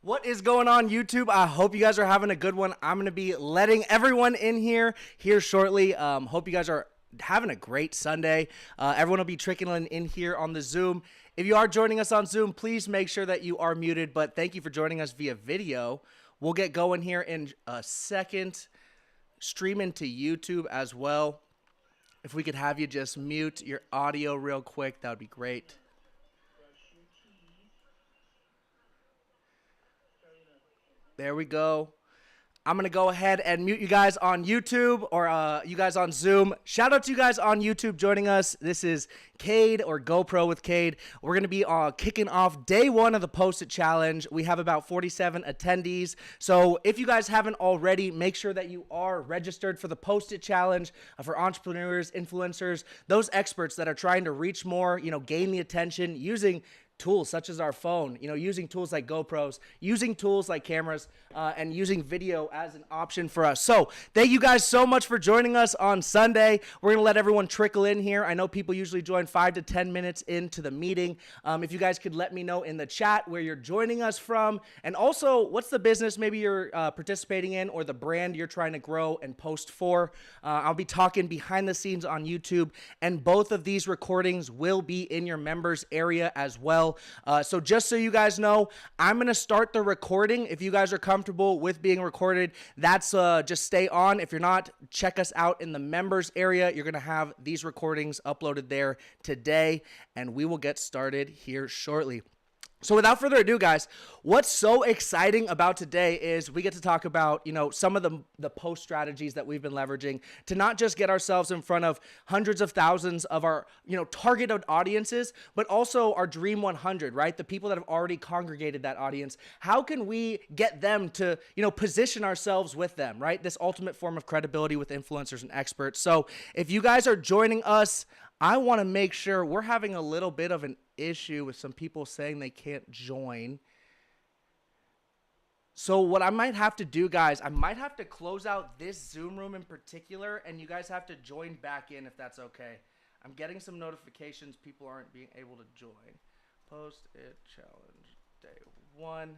What is going on, YouTube? I hope you guys are having a good one. I'm going to be letting everyone in here shortly. Hope you guys are having a great Sunday. Everyone will be trickling in here on the Zoom. If you are joining us on Zoom, please make sure that you are muted. But thank you for joining us via video. We'll get going here in a second. Streaming to YouTube as well. If we could have you just mute your audio real quick, that would be great. There we go. I'm going to go ahead and mute you guys on YouTube or you guys on Zoom. Shout out to you guys on YouTube joining us. This is Cade or GoPro with Cade. We're going to be kicking off day one of the Post-it Challenge. We have about 47 attendees. So if you guys haven't already, make sure that you are registered for the Post-it Challenge for entrepreneurs, influencers, those experts that are trying to reach more, gain the attention using tools such as our phone, using tools like GoPros, using tools like cameras, and using video as an option for us. So thank you guys so much for joining us on Sunday. We're going to let everyone trickle in here. I know people usually join 5 to 10 minutes into the meeting. If you guys could let me know in the chat where you're joining us from, and also what's the business maybe you're participating in or the brand you're trying to grow and post for. I'll be talking behind the scenes on YouTube, and both of these recordings will be in your members area as well. So just so you guys know, I'm going to start the recording. If you guys are comfortable with being recorded, that's just stay on. If you're not, check us out in the members area. You're going to have these recordings uploaded there today, and we will get started here shortly. So without further ado, guys, what's so exciting about today is we get to talk about, some of the post strategies that we've been leveraging to not just get ourselves in front of hundreds of thousands of our, targeted audiences, but also our Dream 100, right? The people that have already congregated that audience. How can we get them to, position ourselves with them, right? This ultimate form of credibility with influencers and experts. So if you guys are joining us, I want to make sure we're having a little bit of an issue with some people saying they can't join. So what I might have to do, guys, I might have to close out this Zoom room in particular, and you guys have to join back in if that's okay. I'm getting some notifications people aren't being able to join. Post-it challenge day one.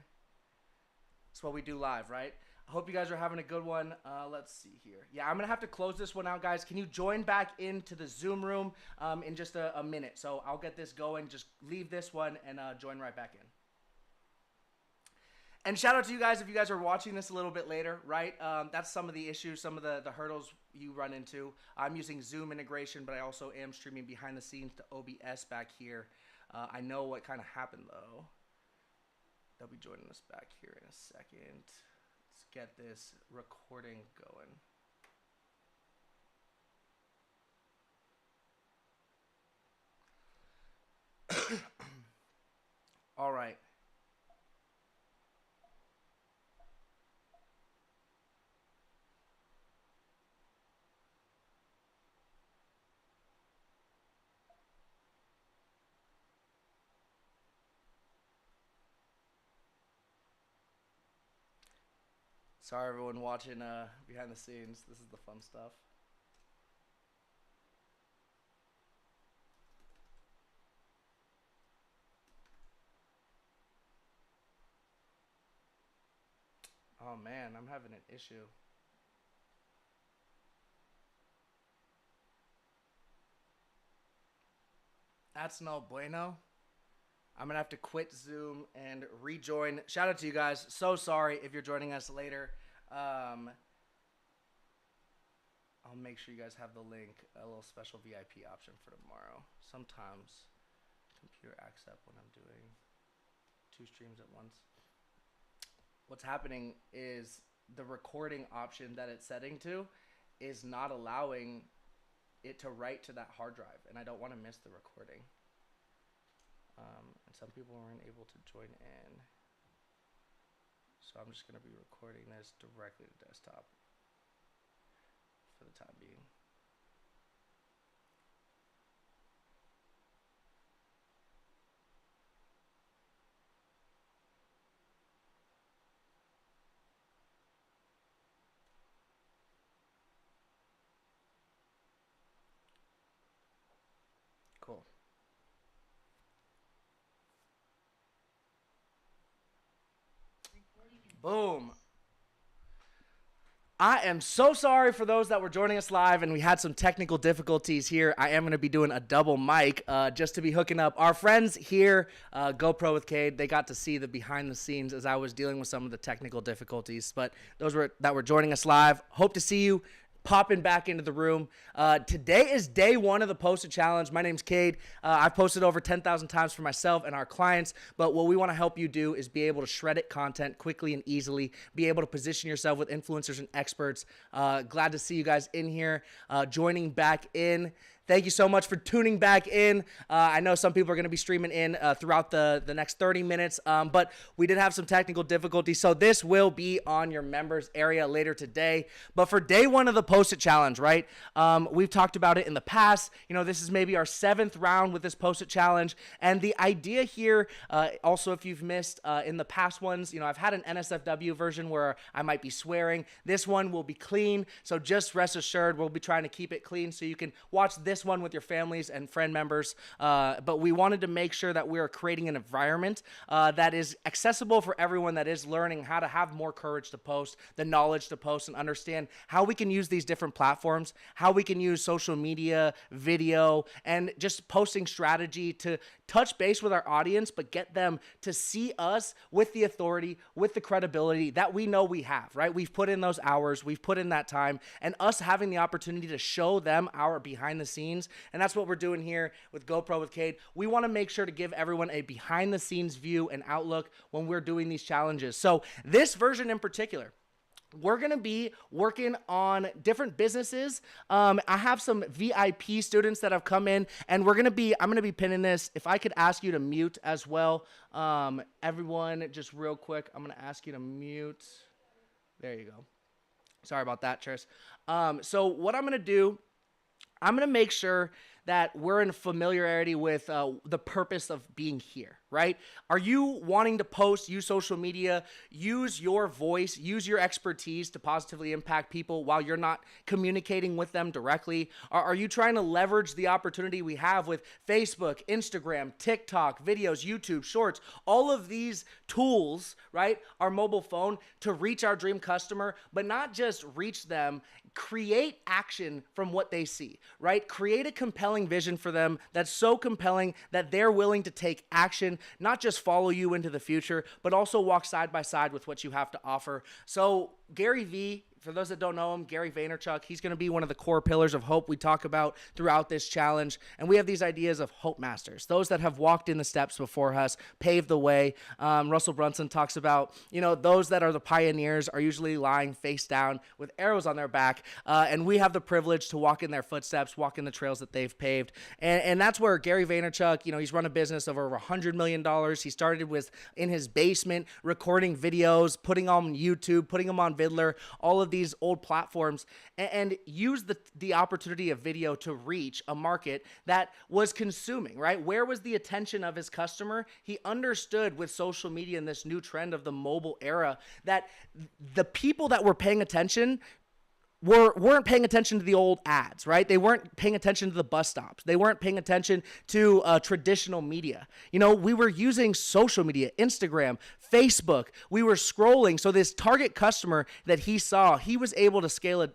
That's what we do live, right? I hope you guys are having a good one. Let's see here. Yeah, I'm going to have to close this one out, guys. Can you join back into the Zoom room in just a minute? So I'll get this going. Just leave this one and join right back in. And shout out to you guys if you guys are watching this a little bit later, right? That's some of the issues, some of the hurdles you run into. I'm using Zoom integration, but I also am streaming behind the scenes to OBS back here. I know what kind of happened, though. They'll be joining us back here in a second. Let's get this recording going. All right. Sorry, everyone watching behind the scenes. This is the fun stuff. Oh, man, I'm having an issue. That's no bueno. I'm going to have to quit Zoom and rejoin. Shout out to you guys. So sorry if you're joining us later. I'll make sure you guys have the link, a little special VIP option for tomorrow. Sometimes computer acts up when I'm doing 2 streams at once. What's happening is the recording option that it's setting to is not allowing it to write to that hard drive, and I don't want to miss the recording. And some people weren't able to join in. So I'm just going to be recording this directly to desktop for the time being. Cool. Boom. I am so sorry for those that were joining us live and we had some technical difficulties here. I am going to be doing a double mic just to be hooking up our friends here, GoPro with Cade. They got to see the behind the scenes as I was dealing with some of the technical difficulties. But those that were joining us live, hope to see you popping back into the room. Today is day one of the Post-it Challenge. My name's Cade. I've posted over 10,000 times for myself and our clients, but what we want to help you do is be able to shred it content quickly and easily, be able to position yourself with influencers and experts. Glad to see you guys in here, joining back in. Thank you so much for tuning back in. I know some people are going to be streaming in throughout the next 30 minutes, but we did have some technical difficulties, so this will be on your members area later today. But for day one of the Post-it Challenge, right, we've talked about it in the past. You know, this is maybe our 7th round with this Post-it Challenge, and the idea here, also if you've missed in the past ones, you know, I've had an NSFW version where I might be swearing. This one will be clean, so just rest assured we'll be trying to keep it clean so you can watch this one with your families and friend members, but we wanted to make sure that we are creating an environment that is accessible for everyone that is learning how to have more courage to post, the knowledge to post, and understand how we can use these different platforms, how we can use social media, video, and just posting strategy to touch base with our audience, but get them to see us with the authority, with the credibility that we know we have, right? We've put in those hours, we've put in that time, and us having the opportunity to show them our behind the scenes. And that's what we're doing here with GoPro with Cade. We want to make sure to give everyone a behind the scenes view and outlook when we're doing these challenges. So this version in particular, we're going to be working on different businesses. I have some VIP students that have come in, and I'm going to be pinning this. If I could ask you to mute as well. Everyone, just real quick, I'm going to ask you to mute. There you go. Sorry about that, Tris. So what I'm going to do, I'm going to make sure that we're in familiarity with the purpose of being here, right? Are you wanting to post, use social media, use your voice, use your expertise to positively impact people while you're not communicating with them directly? Are you trying to leverage the opportunity we have with Facebook, Instagram, TikTok, videos, YouTube, Shorts, all of these tools, right? Our mobile phone to reach our dream customer, but not just reach them, create action from what they see, right? Create a compelling vision for them that's so compelling that they're willing to take action, not just follow you into the future, but also walk side by side with what you have to offer. So Gary Vee, for those that don't know him, Gary Vaynerchuk, he's going to be one of the core pillars of hope we talk about throughout this challenge. And we have these ideas of hope masters, those that have walked in the steps before us, paved the way. Russell Brunson talks about, you know, those that are the pioneers are usually lying face down with arrows on their back. And we have the privilege to walk in their footsteps, walk in the trails that they've paved. And that's where Gary Vaynerchuk, you know, he's run a business of over $100 million. He started with in his basement, recording videos, putting them on YouTube, putting them on Vidler, all of these old platforms, and use the opportunity of video to reach a market that was consuming, right? Where was the attention of his customer? He understood with social media and this new trend of the mobile era that the people that were paying attention weren't paying attention to the old ads, right? They weren't paying attention to the bus stops. They weren't paying attention to traditional media. You know, we were using social media, Instagram, Facebook. We were scrolling. So this target customer that he saw, he was able to scale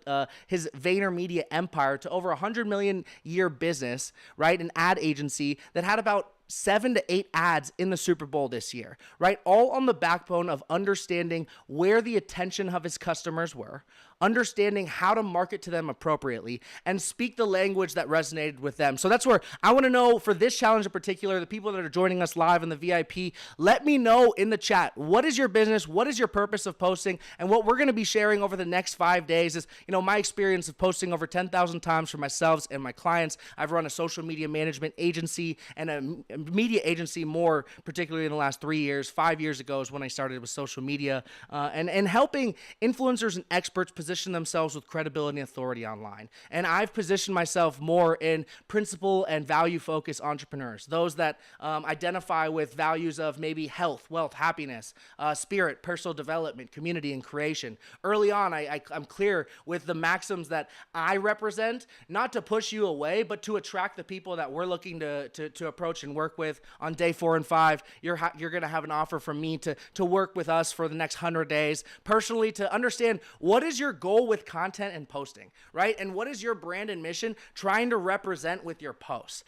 his VaynerMedia empire to over 100 million year business, right? An ad agency that had about 7 to 8 ads in the Super Bowl this year, right? All on the backbone of understanding where the attention of his customers were, understanding how to market to them appropriately, and speak the language that resonated with them. So that's where I want to know for this challenge in particular, the people that are joining us live in the VIP, let me know in the chat, what is your business? What is your purpose of posting? And what we're going to be sharing over the next 5 days is, you know, my experience of posting over 10,000 times for myself and my clients. I've run a social media management agency and a media agency more, particularly in the last 3 years. 5 years ago is when I started with social media and helping influencers and experts position themselves with credibility and authority online. And I've positioned myself more in principle and value focused entrepreneurs, those that identify with values of maybe health, wealth, happiness, spirit, personal development, community, and creation. Early on, I'm clear with the maxims that I represent, not to push you away, but to attract the people that we're looking to approach and work with on day 4 and 5, you're going to have an offer from me to work with us for the next 100 days personally, to understand what is your goal with content and posting, right? And what is your brand and mission trying to represent with your posts?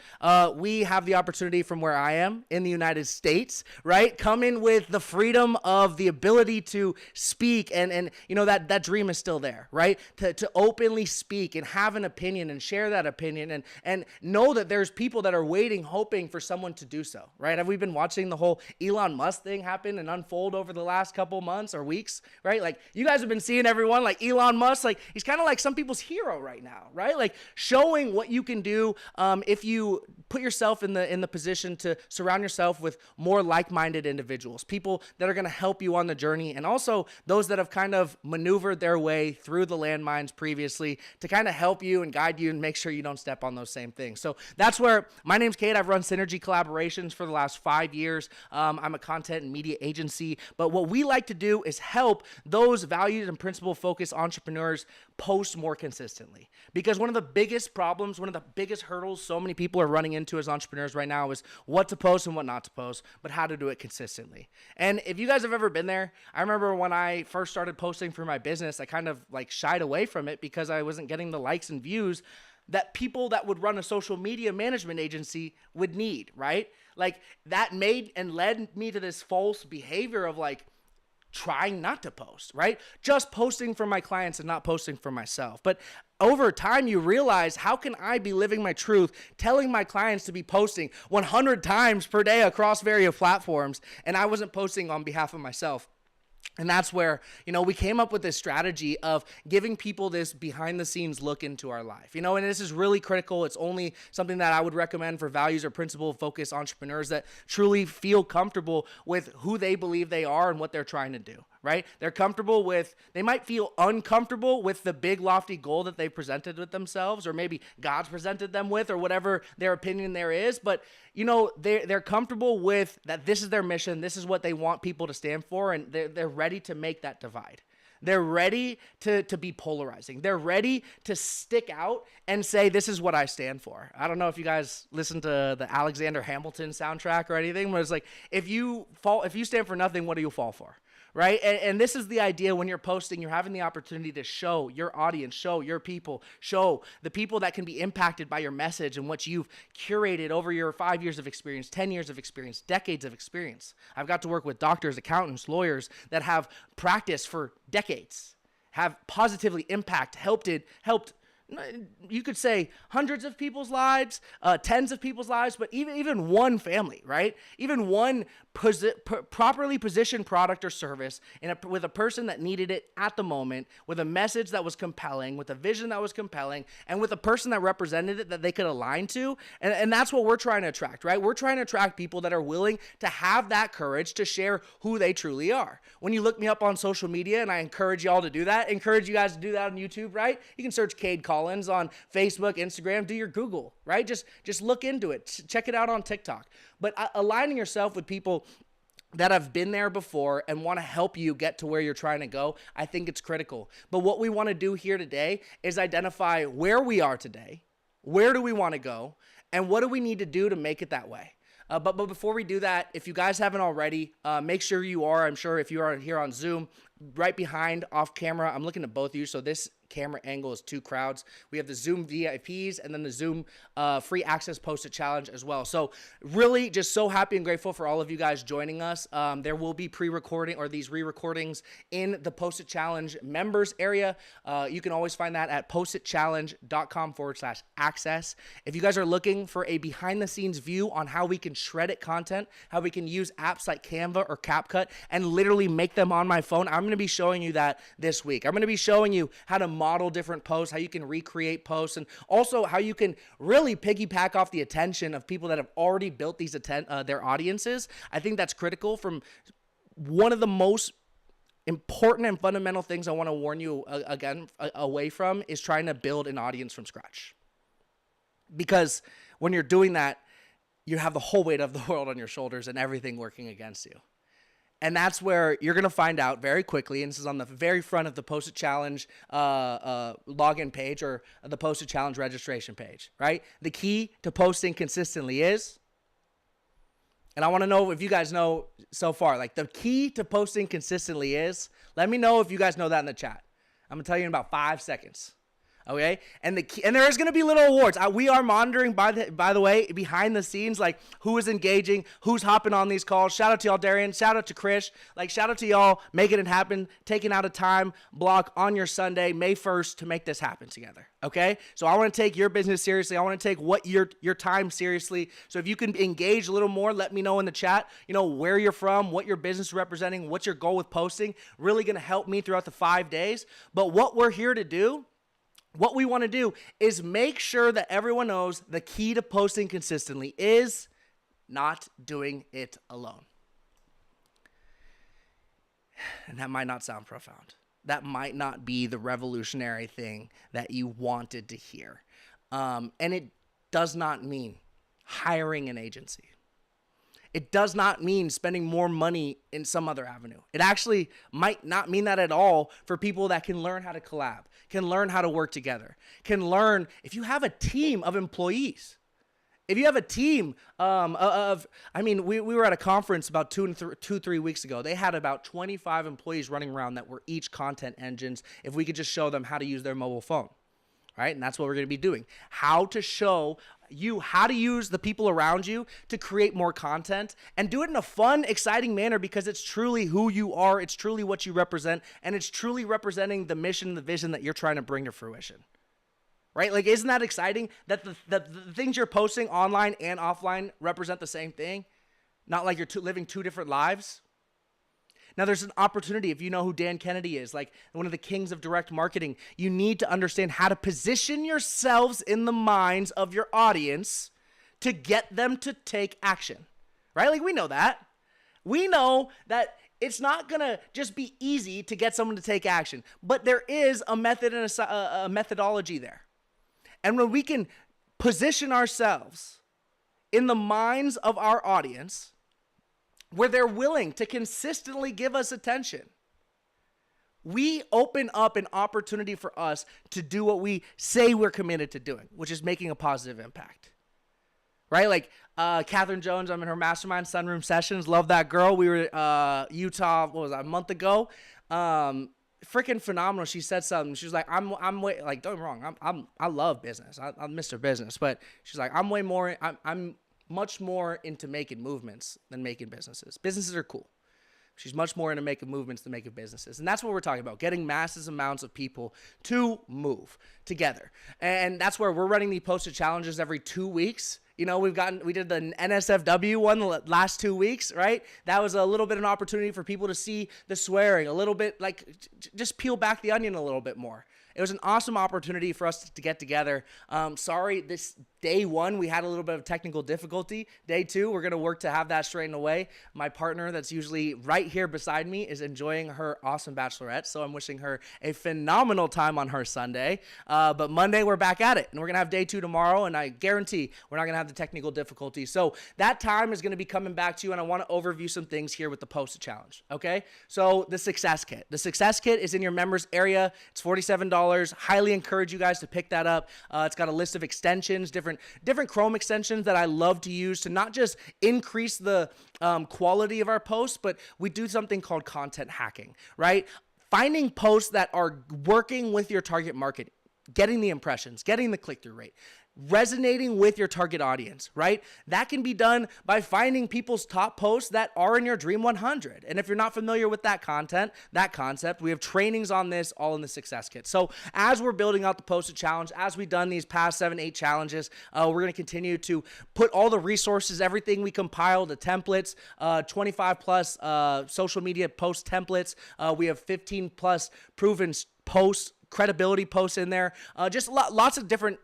We have the opportunity from where I am in the United States, right? Come in with the freedom of the ability to speak, and you know, that dream is still there, right? To openly speak and have an opinion and share that opinion, and know that there's people that are waiting, hoping for someone to do so, right? Have we been watching the whole Elon Musk thing happen and unfold over the last couple months or weeks, right? Like, you guys have been seeing everyone, like Elon Musk, like he's kind of like some people's hero right now, right? Like showing what you can do if you put yourself in the position to surround yourself with more like-minded individuals, people that are going to help you on the journey, and also those that have kind of maneuvered their way through the landmines previously to kind of help you and guide you and make sure you don't step on those same things. So that's where my name's Cade. I've run Synergy Collaborations for the last 5 years. I'm a content and media agency, but what we like to do is help those valued and principle focused entrepreneurs post more consistently. Because one of the biggest problems, one of the biggest hurdles so many people are running into as entrepreneurs right now is what to post and what not to post, but how to do it consistently. And if you guys have ever been there, I remember when I first started posting for my business, I kind of like shied away from it because I wasn't getting the likes and views that people that would run a social media management agency would need, right? Like that made and led me to this false behavior of like trying not to post, right? Just posting for my clients and not posting for myself. But over time, you realize, how can I be living my truth, telling my clients to be posting 100 times per day across various platforms, and I wasn't posting on behalf of myself? And that's where, you know, we came up with this strategy of giving people this behind the scenes look into our life, you know, and this is really critical. It's only something that I would recommend for values or principle focused entrepreneurs that truly feel comfortable with who they believe they are and what they're trying to do, right? They're comfortable with, they might feel uncomfortable with the big lofty goal that they presented with themselves, or maybe God's presented them with, or whatever their opinion there is. But, you know, they're comfortable with that. This is their mission. This is what they want people to stand for. And they're ready to make that divide. They're ready to be polarizing. They're ready to stick out and say, this is what I stand for. I don't know if you guys listen to the Alexander Hamilton soundtrack or anything, but it's like, if you stand for nothing, what do you fall for? Right? And this is the idea. When you're posting, you're having the opportunity to show your audience, show your people, show the people that can be impacted by your message and what you've curated over your 5 years of experience, 10 years of experience, decades of experience. I've got to work with doctors, accountants, lawyers that have practiced for decades, have positively helped, you could say hundreds of people's lives, tens of people's lives, but even one family, right? Even one properly positioned product or service with a person that needed it at the moment, with a message that was compelling, with a vision that was compelling, and with a person that represented it that they could align to. And that's what we're trying to attract, right? We're trying to attract people that are willing to have that courage to share who they truly are. When you look me up on social media, and I encourage y'all to do that, encourage you guys to do that on YouTube, right? You can search Cade Collins on Facebook, Instagram, do your Google, right? Just look into it. Check it out on TikTok. But aligning yourself with people that have been there before and want to help you get to where you're trying to go, I think it's critical. But what we want to do here today is identify where we are today, where do we want to go, and what do we need to do to make it that way. But before we do that, if you guys haven't already, make sure you are. I'm sure if you are here on Zoom, right behind off camera, I'm looking at both of you. So this camera angle is two crowds. We have the Zoom VIPs and then the Zoom free access Post-it challenge as well. So really just so happy and grateful for all of you guys joining us. There will be pre-recording or these re-recordings in the Post-it challenge members area. You can always find that at postitchallenge.com/access. If you guys are looking for a behind the scenes view on how we can shred it content, how we can use apps like Canva or CapCut and literally make them on my phone, I'm going to be showing you that this week. I'm going to be showing you how to model different posts, how you can recreate posts, and also how you can really piggyback off the attention of people that have already built these their audiences. I think that's critical. From one of the most important and fundamental things I want to warn you away from is trying to build an audience from scratch. Because when you're doing that, you have the whole weight of the world on your shoulders and everything working against you. And that's where you're going to find out very quickly, and this is on the very front of the Post-it Challenge login page or the Post-it Challenge registration page, right? The key to posting consistently is And I want to know if you guys know so far, like the key to posting consistently is, let me know if you guys know that in the chat. I'm going to tell you in about 5 seconds. Okay, and there is going to be little awards. We are monitoring by the way behind the scenes, like who is engaging, who's hopping on these calls. Shout out to y'all, Darian. Shout out to Krish. Like shout out to y'all making it happen, taking out a time block on your Sunday, May 1st, to make this happen together. Okay, so I want to take your business seriously. I want to take your time seriously. So if you can engage a little more, let me know in the chat. You know where you're from, what your business is representing, what's your goal with posting. Really going to help me throughout the 5 days. But what we're here to do. What we want to do is make sure that everyone knows the key to posting consistently is not doing it alone. And that might not sound profound. That might not be the revolutionary thing that you wanted to hear. And it does not mean hiring an agency. It does not mean spending more money in some other avenue. It actually might not mean that at all for people that can learn how to collab, can learn how to work together, can learn if you have a team of employees. If you have a team we were at a conference about 3 weeks ago. They had about 25 employees running around that were each content engines if we could just show them how to use their mobile phone. Right? And that's what we're going to be doing. How to show you how to use the people around you to create more content and do it in a fun, exciting manner because it's truly who you are. It's truly what you represent. And it's truly representing the mission, the vision that you're trying to bring to fruition. Right? Like, isn't that exciting that the things you're posting online and offline represent the same thing? Not like you're living two different lives. Now, there's an opportunity, if you know who Dan Kennedy is, like one of the kings of direct marketing, you need to understand how to position yourselves in the minds of your audience to get them to take action, right? Like, we know that. We know that it's not going to just be easy to get someone to take action, but there is a method and a methodology there. And when we can position ourselves in the minds of our audience, where they're willing to consistently give us attention, we open up an opportunity for us to do what we say we're committed to doing, which is making a positive impact. Right? Like Catherine Jones, I'm in her mastermind, Sunroom Sessions. Love that girl. We were Utah, what was that, a month ago? Freaking phenomenal. She said something. She was like, I'm like, don't get me wrong. I love business. I'm Mr. Business, but she's like, I'm much more into making movements than making businesses. Businesses are cool. She's much more into making movements than making businesses. And that's what we're talking about, getting massive amounts of people to move together. And that's where we're running the posted challenges every 2 weeks. You know, we did the NSFW one the last 2 weeks, right? That was a little bit of an opportunity for people to see the swearing, a little bit, like just peel back the onion a little bit more. It was an awesome opportunity for us to get together. Sorry, this day one, we had a little bit of technical difficulty. Day two, we're going to work to have that straightened away. My partner that's usually right here beside me is enjoying her awesome bachelorette, so I'm wishing her a phenomenal time on her Sunday. But Monday, we're back at it, and we're going to have day two tomorrow, and I guarantee we're not going to have the technical difficulty. So that time is going to be coming back to you, and I want to overview some things here with the Post-it Challenge, okay? So the Success Kit. The Success Kit is in your members area. It's $47. Highly encourage you guys to pick that up. It's got a list of extensions, different Chrome extensions that I love to use to not just increase the quality of our posts, but we do something called content hacking, right? Finding posts that are working with your target market, getting the impressions, getting the click-through rate, resonating with your target audience, right? That can be done by finding people's top posts that are in your Dream 100. And if you're not familiar with that concept, we have trainings on this all in the Success Kit. So as we're building out the Post-it Challenge, as we've done these past 7-8 challenges, we're going to continue to put all the resources, everything we compiled, the templates, 25 plus social media post templates. We have 15 plus proven posts, credibility posts in there. Just lots of different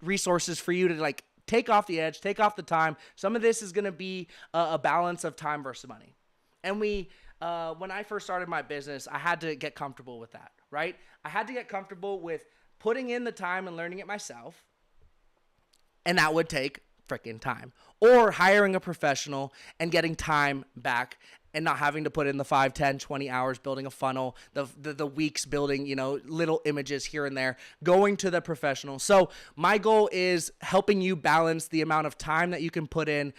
resources for you to like take off the edge, take off the time. Some of this is going to be a balance of time versus money. And when I first started my business, I had to get comfortable with that, right? I had to get comfortable with putting in the time and learning it myself. And that would take freaking time. Or hiring a professional and getting time back and not having to put in the 5, 10, 20 hours building a funnel, the weeks building, little images here and there, going to the professional. So my goal is helping you balance the amount of time that you can put in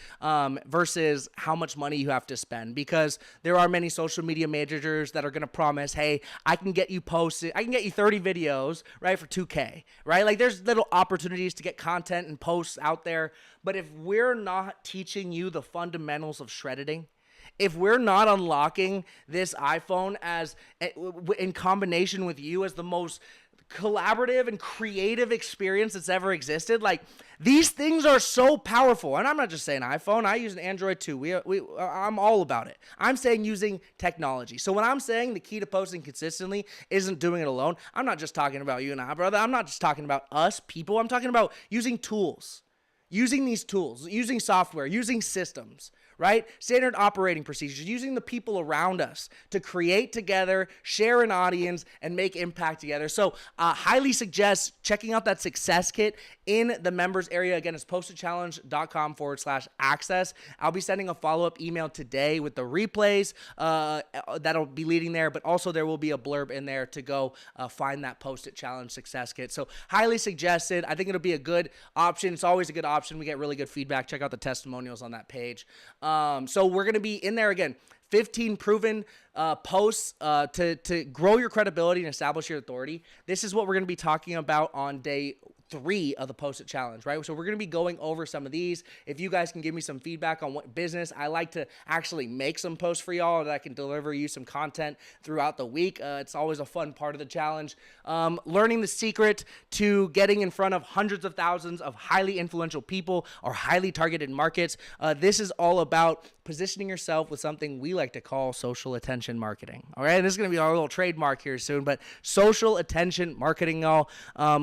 versus how much money you have to spend, because there are many social media managers that are going to promise, hey, I can get you posted, I can get you 30 videos, right, for $2K, right? Like there's little opportunities to get content and posts out there. But if we're not teaching you the fundamentals of shredding, if we're not unlocking this iPhone as in combination with you as the most collaborative and creative experience that's ever existed, like these things are so powerful. And I'm not just saying iPhone, I use an Android too. I'm all about it. I'm saying using technology. So when I'm saying the key to posting consistently isn't doing it alone, I'm not just talking about you and I, brother. I'm not just talking about us people. I'm talking about using tools. Using these tools, using software, using systems, right? Standard operating procedures, using the people around us to create together, share an audience, and make impact together. So highly suggest checking out that success kit in the members area. Again, it's postedchallenge.com/access. I'll be sending a follow-up email today with the replays that'll be leading there, but also there will be a blurb in there to go find that Post-it Challenge success kit. So highly suggested. I think it'll be a good option. It's always a good option. We get really good feedback. Check out the testimonials on that page. So we're going to be in there again. 15 proven posts to grow your credibility and establish your authority. This is what we're going to be talking about on day 3 of the Post-it Challenge, right? So we're going to be going over some of these. If you guys can give me some feedback on what business, I like to actually make some posts for y'all that I can deliver you some content throughout the week. It's always a fun part of the challenge. Learning the secret to getting in front of hundreds of thousands of highly influential people or highly targeted markets. This is all about positioning yourself with something we like to call social attention marketing. All right, this is going to be our little trademark here soon, but social attention marketing, y'all.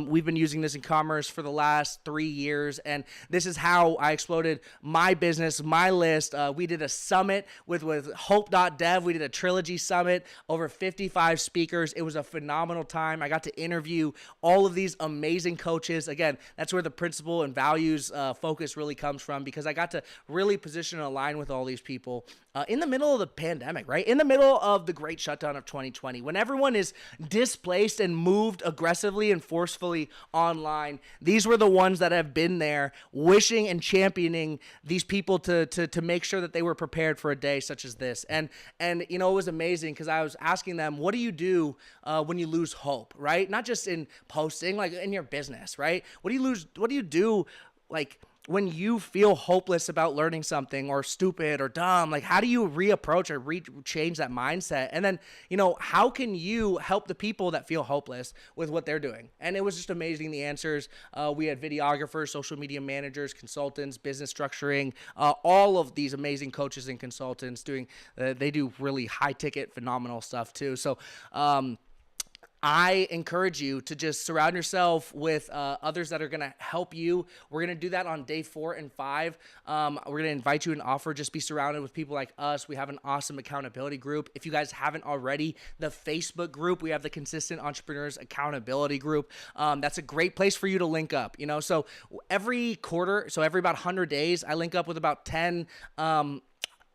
We've been using this in commerce for the last 3 years, and this is how I exploded my business, my list. We did a summit with Hope.dev. We did a trilogy summit, over 55 speakers. It was a phenomenal time. I got to interview all of these amazing coaches. Again, that's where the principle and values focus really comes from, because I got to really position and align with all these people in the middle of the pandemic, right? In the middle of the great shutdown of 2020, when everyone is displaced and moved aggressively and forcefully online, these were the ones that have been there wishing and championing these people to make sure that they were prepared for a day such as this. And it was amazing, because I was asking them, what do you do when you lose hope, right? Not just in posting, like in your business, right? What do you do like when you feel hopeless about learning something, or stupid or dumb? Like, how do you reapproach or change that mindset? And then, how can you help the people that feel hopeless with what they're doing? And it was just amazing, the answers. We had videographers, social media managers, consultants, business structuring, all of these amazing coaches and consultants they do really high ticket, phenomenal stuff too. So, I encourage you to just surround yourself with others that are going to help you. We're going to do that on day 4 and 5. We're going to invite you and offer, just be surrounded with people like us. We have an awesome accountability group. If you guys haven't already, the Facebook group, we have the Consistent Entrepreneurs Accountability Group. That's a great place for you to link up. So every quarter, so every about 100 days, I link up with about 10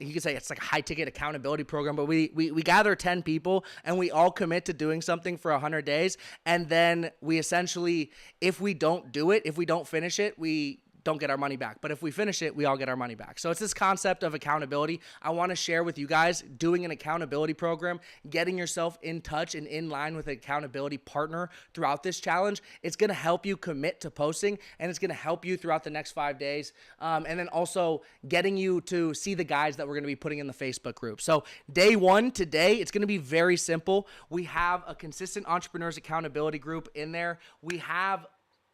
you could say it's like a high ticket accountability program, but we gather 10 people and we all commit to doing something for 100 days. And then we essentially, if we don't do it, if we don't finish it, we don't get our money back. But if we finish it, we all get our money back. So it's this concept of accountability. I want to share with you guys doing an accountability program, getting yourself in touch and in line with an accountability partner throughout this challenge. It's going to help you commit to posting, and it's going to help you throughout the next 5 days. And then also getting you to see the guides that we're going to be putting in the Facebook group. So day 1 today, it's going to be very simple. We have a Consistent Entrepreneurs Accountability group in there. We have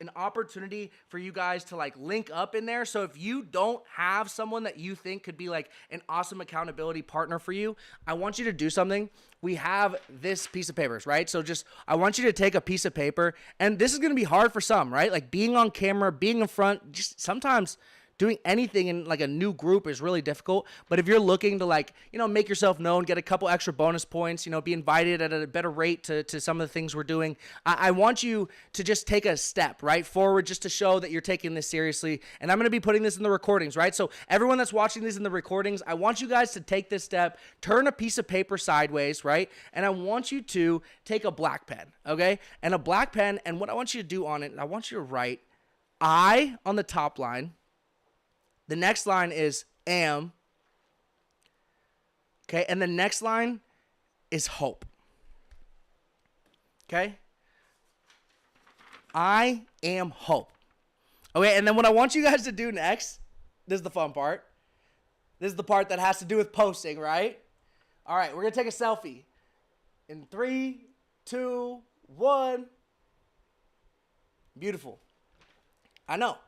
an opportunity for you guys to link up in there. So if you don't have someone that you think could be an awesome accountability partner for you, I want you to do something. We have this piece of papers, right? So I want you to take a piece of paper, and this is going to be hard for some, right? Like being on camera, being in front, just sometimes doing anything in like a new group is really difficult. But if you're looking to like, make yourself known, get a couple extra bonus points, be invited at a better rate to some of the things we're doing, I want you to just take a step right forward just to show that you're taking this seriously. And I'm going to be putting this in the recordings, right? So everyone that's watching these in the recordings, I want you guys to take this step, turn a piece of paper sideways, right? And I want you to take a black pen, okay? And a black pen, and what I want you to do on it, I want you to write I on the top line. The next line is am. Okay, and the next line is hope. Okay? I am hope. Okay, and then what I want you guys to do next, this is the fun part. This is the part that has to do with posting, right? All right, we're going to take a selfie. In 3, 2, 1. Beautiful. I know.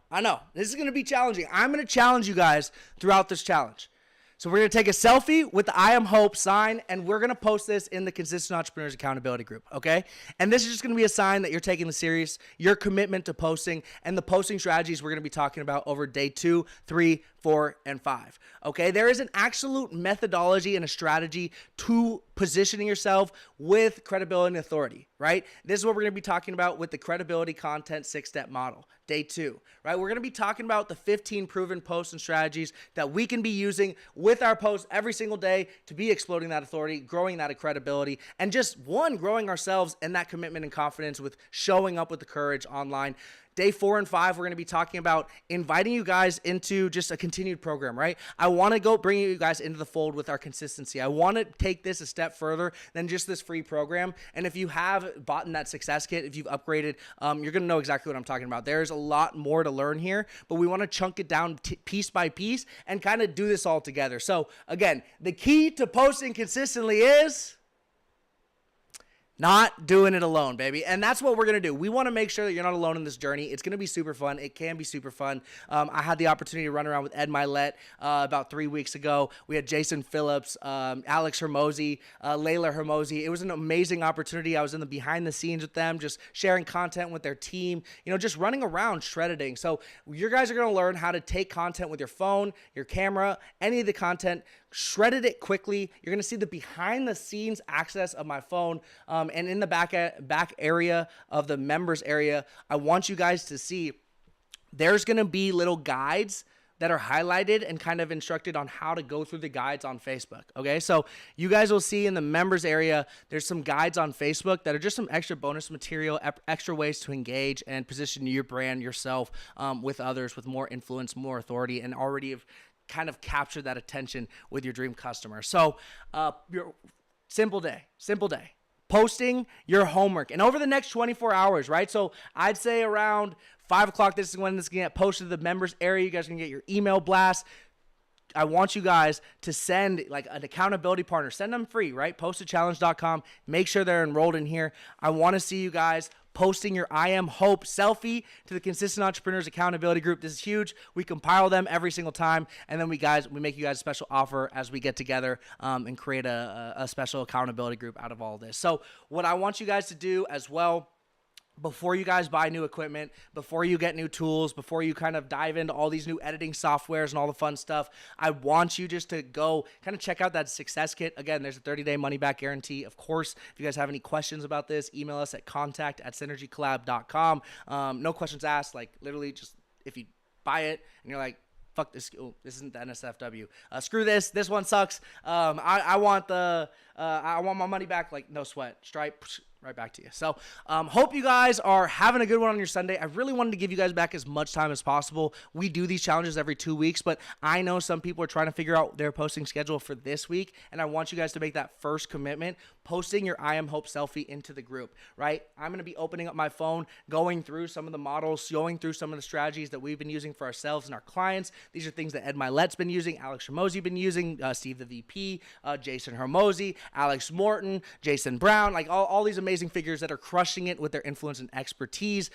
This is going to be challenging. I'm going to challenge you guys throughout this challenge. So we're going to take a selfie with the I am hope sign, and we're going to post this in the Consistent Entrepreneurs Accountability Group, okay? And this is just going to be a sign that you're taking this serious, your commitment to posting, and the posting strategies we're going to be talking about over day 2, 3, 4, and 5, okay? There is an absolute methodology and a strategy to positioning yourself with credibility and authority, right? This is what we're going to be talking about with the credibility content 6-step model, day 2, right? We're going to be talking about the 15 proven posts and strategies that we can be using with our posts every single day to be exploding that authority, growing that credibility, and just growing ourselves and that commitment and confidence with showing up with the courage online. Day 4 and 5, we're going to be talking about inviting you guys into just a continued program, right? I want to go bring you guys into the fold with our consistency. I want to take this a step further than just this free program. And if you have bought in that success kit, if you've upgraded, you're going to know exactly what I'm talking about. There's a lot more to learn here, but we want to chunk it down piece by piece and kind of do this all together. So again, the key to posting consistently is not doing it alone, baby. And that's what we're going to do. We want to make sure that you're not alone in this journey. It's going to be super fun. It can be super fun. I had the opportunity to run around with Ed Milet about 3 weeks ago. We had Jason Phillips, Alex Hermosi, Layla Hermosi. It was an amazing opportunity. I was in the behind the scenes with them, just sharing content with their team, just running around shredding. So you guys are going to learn how to take content with your phone, your camera, any of the content, shredded it quickly. You're going to see the behind the scenes access of my phone. And in the back area of the members area, I want you guys to see there's going to be little guides that are highlighted and kind of instructed on how to go through the guides on Facebook. Okay, so you guys will see in the members area, there's some guides on Facebook that are just some extra bonus material, extra ways to engage and position your brand, yourself with others with more influence, more authority, and already have kind of captured that attention with your dream customer. So your simple day. Posting your homework. And over the next 24 hours, right? So I'd say around 5 o'clock, this is when this is going to get posted to the members area. You guys are going to get your email blast. I want you guys to send like an accountability partner. Send them free, right? Postachallenge.com. Make sure they're enrolled in here. I want to see you guys posting your I Am Hope selfie to the Consistent Entrepreneurs Accountability Group. This is huge. We compile them every single time, and then we make you guys a special offer as we get together and create a special accountability group out of all this. So what I want you guys to do as well, before you guys buy new equipment, before you get new tools, before you kind of dive into all these new editing softwares and all the fun stuff, I want you just to go kind of check out that success kit. Again, there's a 30-day money-back guarantee. Of course, if you guys have any questions about this, email us at contact@synergycollab.com. No questions asked. Like literally just if you buy it and you're like, fuck this, this isn't the NSFW. Screw this. This one sucks. I want my money back. Like no sweat. Stripe. Right back to you. So hope you guys are having a good one on your Sunday. I really wanted to give you guys back as much time as possible. We do these challenges every 2 weeks, but I know some people are trying to figure out their posting schedule for this week, and I want you guys to make that first commitment, posting your I Am Hope selfie into the group, right? I'm going to be opening up my phone, going through some of the models, going through some of the strategies that we've been using for ourselves and our clients. These are things that Ed Milet's been using, Alex Hermosi been using, Steve the VP, Jason Hermosi, Alex Morton, Jason Brown, like all these amazing figures that are crushing it with their influence and expertise.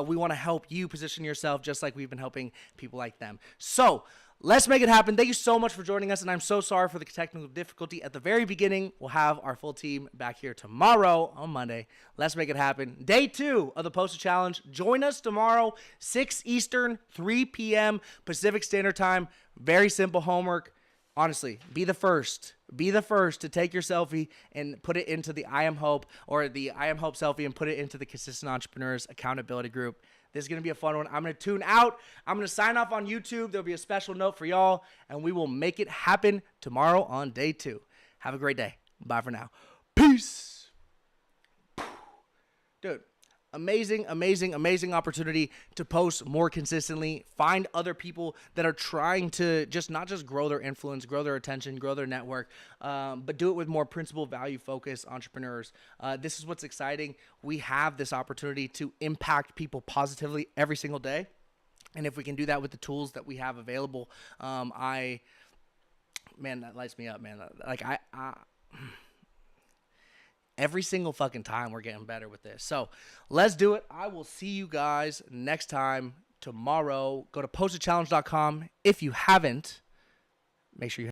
We want to help you position yourself just like we've been helping people like them. So let's make it happen. Thank you so much for joining us, and I'm so sorry for the technical difficulty at the very beginning. We'll have our full team back here tomorrow on Monday. Let's make it happen. Day 2 of the Poster Challenge. Join us tomorrow, 6 Eastern, 3 p.m. Pacific Standard Time. Very simple homework. Honestly, be the first. Be the first to take your selfie and put it into the I Am Hope, or the I Am Hope selfie, and put it into the Consistent Entrepreneurs Accountability Group. This is going to be a fun one. I'm going to tune out. I'm going to sign off on YouTube. There'll be a special note for y'all, and we will make it happen tomorrow on day 2. Have a great day. Bye for now. Peace. Dude, amazing, amazing, amazing opportunity to post more consistently. Find other people that are trying to not just grow their influence, grow their attention, grow their network, but do it with more principle, value, focused entrepreneurs. This is what's exciting. We have this opportunity to impact people positively every single day. And if we can do that with the tools that we have available, man, that lights me up, man. Like every single fucking time we're getting better with this. So let's do it. I will see you guys next time tomorrow. Go to posterchallenge.com. If you haven't, make sure you